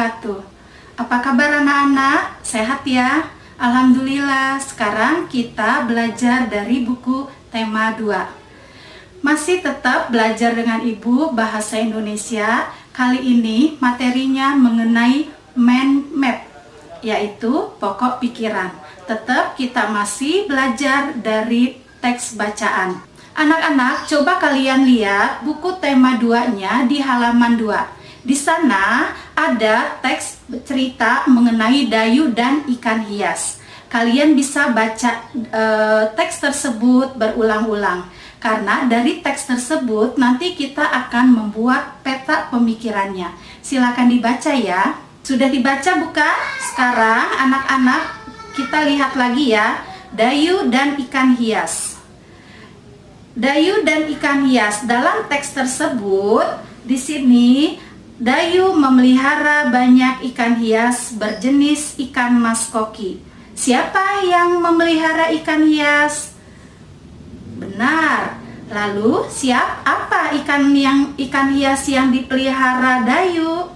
wabarakatuh. Apa kabar anak-anak? Sehat ya? Alhamdulillah, sekarang kita belajar dari buku tema 2. Masih tetap belajar dengan Ibu Bahasa Indonesia. Kali ini materinya mengenai mind map, yaitu pokok pikiran. Tetap kita masih belajar dari teks bacaan. Anak-anak, coba kalian lihat buku tema 2-nya di halaman 2. Di sana ada teks cerita mengenai Dayu dan ikan hias. Kalian bisa baca teks tersebut berulang-ulang. Karena dari teks tersebut nanti kita akan membuat peta pemikirannya. Silakan dibaca ya. Sudah dibaca bukan? Sekarang anak-anak kita lihat lagi ya. Dayu dan ikan hias. Dayu dan ikan hias. Dalam teks tersebut, di sini Dayu memelihara banyak ikan hias berjenis ikan mas koki. Siapa yang memelihara ikan hias? Benar. Lalu apa ikan hias yang dipelihara Dayu?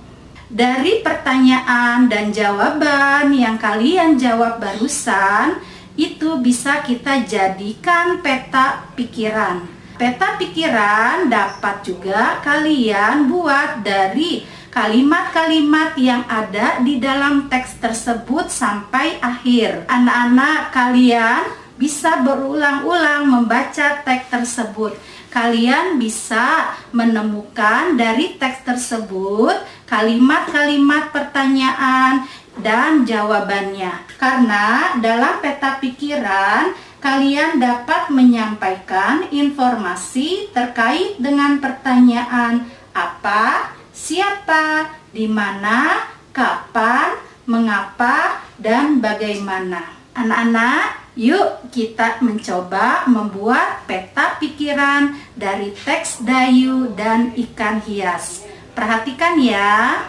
Dari pertanyaan dan jawaban yang kalian jawab barusan, itu bisa kita jadikan peta pikiran. Peta pikiran dapat juga kalian buat dari kalimat-kalimat yang ada di dalam teks tersebut sampai akhir. Anak-anak kalian bisa berulang-ulang membaca teks tersebut. Kalian bisa menemukan dari teks tersebut kalimat-kalimat pertanyaan dan jawabannya. Karena dalam peta pikiran kalian dapat menyampaikan informasi terkait dengan pertanyaan apa, siapa, di mana, kapan, mengapa, dan bagaimana. Anak-anak, yuk kita mencoba membuat peta pikiran dari teks Dayu dan ikan hias. Perhatikan ya.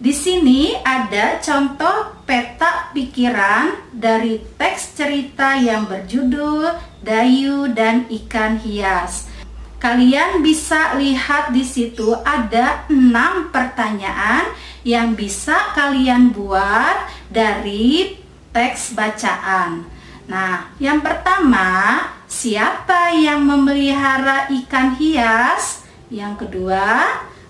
Di sini ada contoh peta pikiran dari teks cerita yang berjudul Dayu dan ikan hias. Kalian bisa lihat di situ ada 6 pertanyaan yang bisa kalian buat dari teks bacaan. Nah, yang pertama, siapa yang memelihara ikan hias? Yang kedua,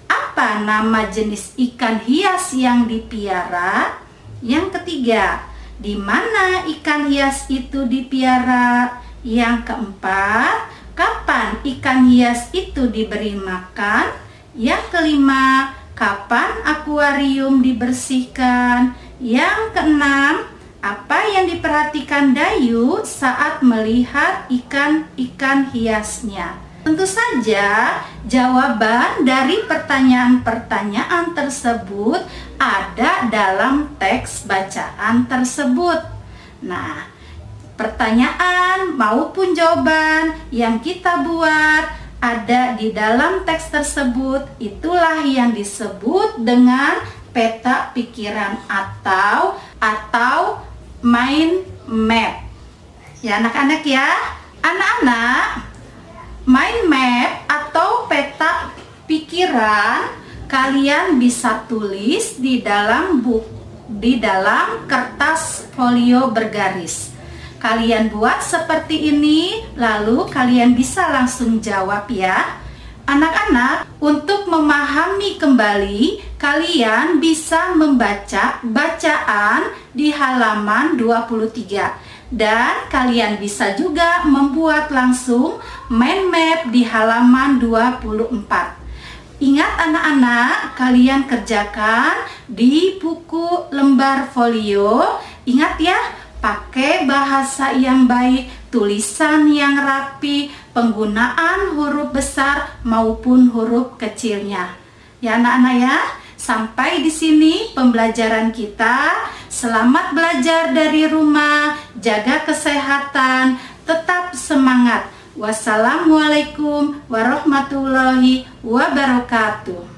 apa nama jenis ikan hias yang dipiara? Yang ketiga, di mana ikan hias itu dipiara? Yang keempat, kapan ikan hias itu diberi makan? Yang kelima, kapan akuarium dibersihkan? Yang keenam, apa yang diperhatikan Dayu saat melihat ikan-ikan hiasnya? Tentu saja jawaban dari pertanyaan-pertanyaan tersebut ada dalam teks bacaan tersebut. Nah, pertanyaan maupun jawaban yang kita buat ada di dalam teks tersebut. Itulah yang disebut dengan peta pikiran atau mind map. Ya anak-anak ya. Anak-anak, mind map atau peta pikiran kalian bisa tulis di dalam kertas folio bergaris. Kalian buat seperti ini, lalu kalian bisa langsung jawab ya. Anak-anak, untuk memahami kembali, kalian bisa membaca bacaan di halaman 23. Dan kalian bisa juga membuat langsung mind map di halaman 24. Ingat anak-anak, kalian kerjakan di buku lembar folio. Ingat ya, pakai bahasa yang baik, tulisan yang rapi, penggunaan huruf besar maupun huruf kecilnya. Ya anak-anak ya, sampai di sini pembelajaran kita. Selamat belajar dari rumah, jaga kesehatan, tetap semangat. Wassalamualaikum warahmatullahi wabarakatuh.